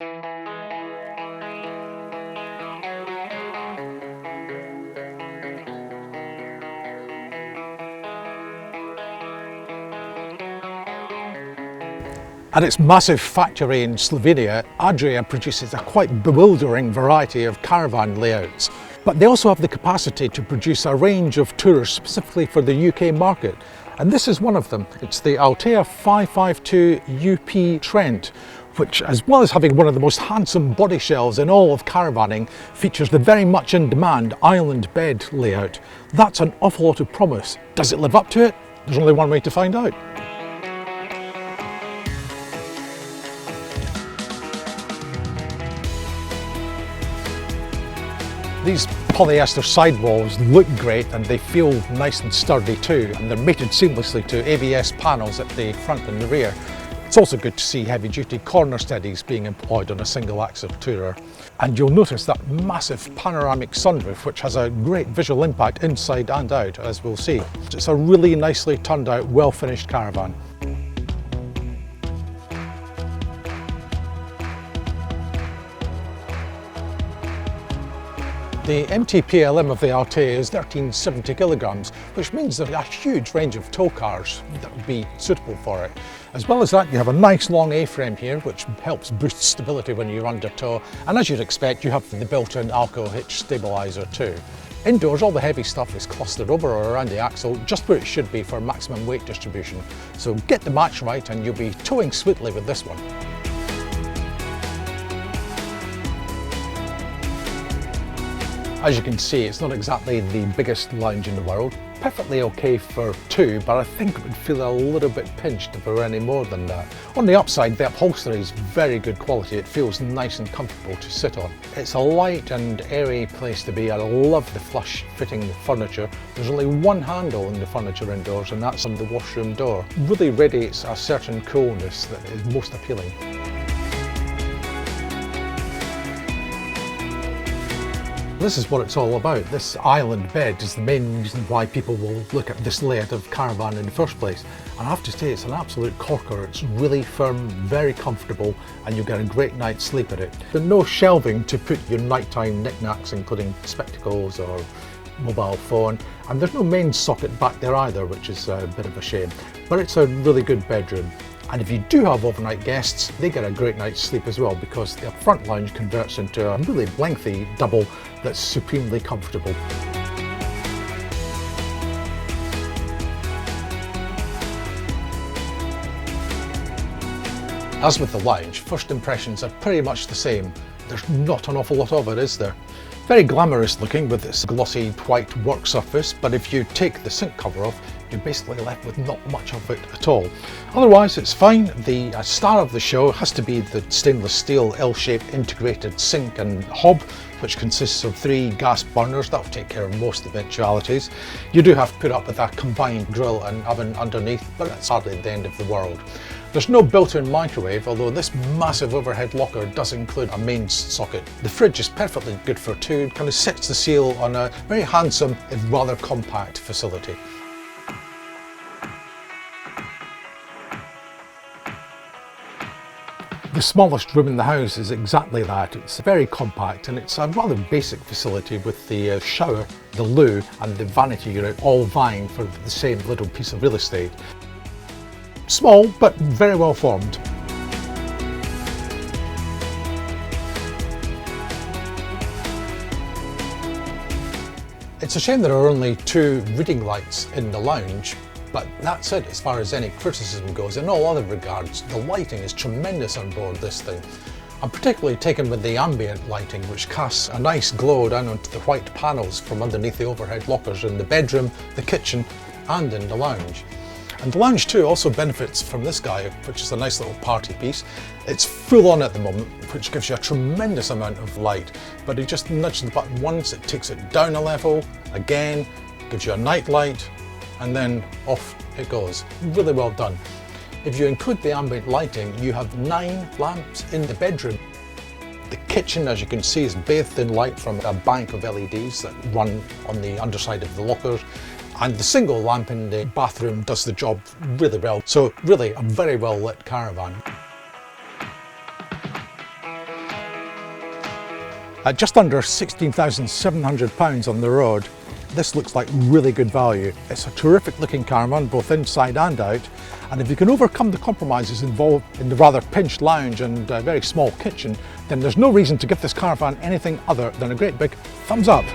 At its massive factory in Slovenia, Adria produces a quite bewildering variety of caravan layouts. But they also have the capacity to produce a range of tours specifically for the UK market. And this is one of them. It's the Altea 552 UP Trent, which, as well as having one of the most handsome body shells in all of caravanning, features the very much in demand island bed layout. That's an awful lot of promise. Does it live up to it? There's only one way to find out. These polyester sidewalls look great and they feel nice and sturdy too, and they're mated seamlessly to ABS panels at the front and the rear. It's also good to see heavy duty corner steadies being employed on a single axle tourer. And you'll notice that massive panoramic sunroof, which has a great visual impact inside and out, as we'll see. It's a really nicely turned out, well finished caravan. The MTPLM of the Altea is 1370 kilograms, which means there's a huge range of tow cars that would be suitable for it. As well as that, you have a nice long A-frame here, which helps boost stability when you're under tow. And as you'd expect, you have the built-in Alco hitch stabiliser too. Indoors, all the heavy stuff is clustered over or around the axle, just where it should be for maximum weight distribution. So get the match right and you'll be towing sweetly with this one. As you can see, it's not exactly the biggest lounge in the world. Perfectly okay for two, but I think it would feel a little bit pinched if there were any more than that. On the upside, the upholstery is very good quality. It feels nice and comfortable to sit on. It's a light and airy place to be. I love the flush fitting furniture. There's only one handle in the furniture indoors, and that's on the washroom door. It really radiates a certain coolness that is most appealing. This is what it's all about. This island bed is the main reason why people will look at this layout of caravan in the first place. And I have to say, it's an absolute corker. It's really firm, very comfortable, and you'll get a great night's sleep at it. There's no shelving to put your nighttime knickknacks, including spectacles or mobile phone. And there's no main socket back there either, which is a bit of a shame. But it's a really good bedroom. And if you do have overnight guests, they get a great night's sleep as well, because the front lounge converts into a really lengthy double that's supremely comfortable. As with the lounge, first impressions are pretty much the same. There's not an awful lot of it, is there? Very glamorous looking with this glossy white work surface, but if you take the sink cover off, you're basically left with not much of it at all. Otherwise, it's fine. The star of the show has to be the stainless steel L-shaped integrated sink and hob, which consists of 3 gas burners. That'll take care of most eventualities. You do have to put up with a combined grill and oven underneath, but that's hardly the end of the world. There's no built-in microwave, although this massive overhead locker does include a mains socket. The fridge is perfectly good for two. It kind of sets the seal on a very handsome, if rather compact facility. The smallest room in the house is exactly that. It's very compact and it's a rather basic facility with the shower, the loo and the vanity unit all vying for the same little piece of real estate. Small but very well formed. It's a shame there are only 2 reading lights in the lounge. But that's it as far as any criticism goes. In all other regards, the lighting is tremendous on board this thing. I'm particularly taken with the ambient lighting, which casts a nice glow down onto the white panels from underneath the overhead lockers in the bedroom, the kitchen and in the lounge. And the lounge too also benefits from this guy, which is a nice little party piece. It's full on at the moment, which gives you a tremendous amount of light. But you just nudge the button once, it takes it down a level, again, gives you a night light, and then off it goes. Really well done. If you include the ambient lighting, you have 9 lamps in the bedroom. The kitchen, as you can see, is bathed in light from a bank of LEDs that run on the underside of the lockers, and the single lamp in the bathroom does the job really well. So really a very well lit caravan. At just under £16,700 on the road, this looks like really good value. It's a terrific looking caravan, both inside and out, and if you can overcome the compromises involved in the rather pinched lounge and a very small kitchen, then there's no reason to give this caravan anything other than a great big thumbs up.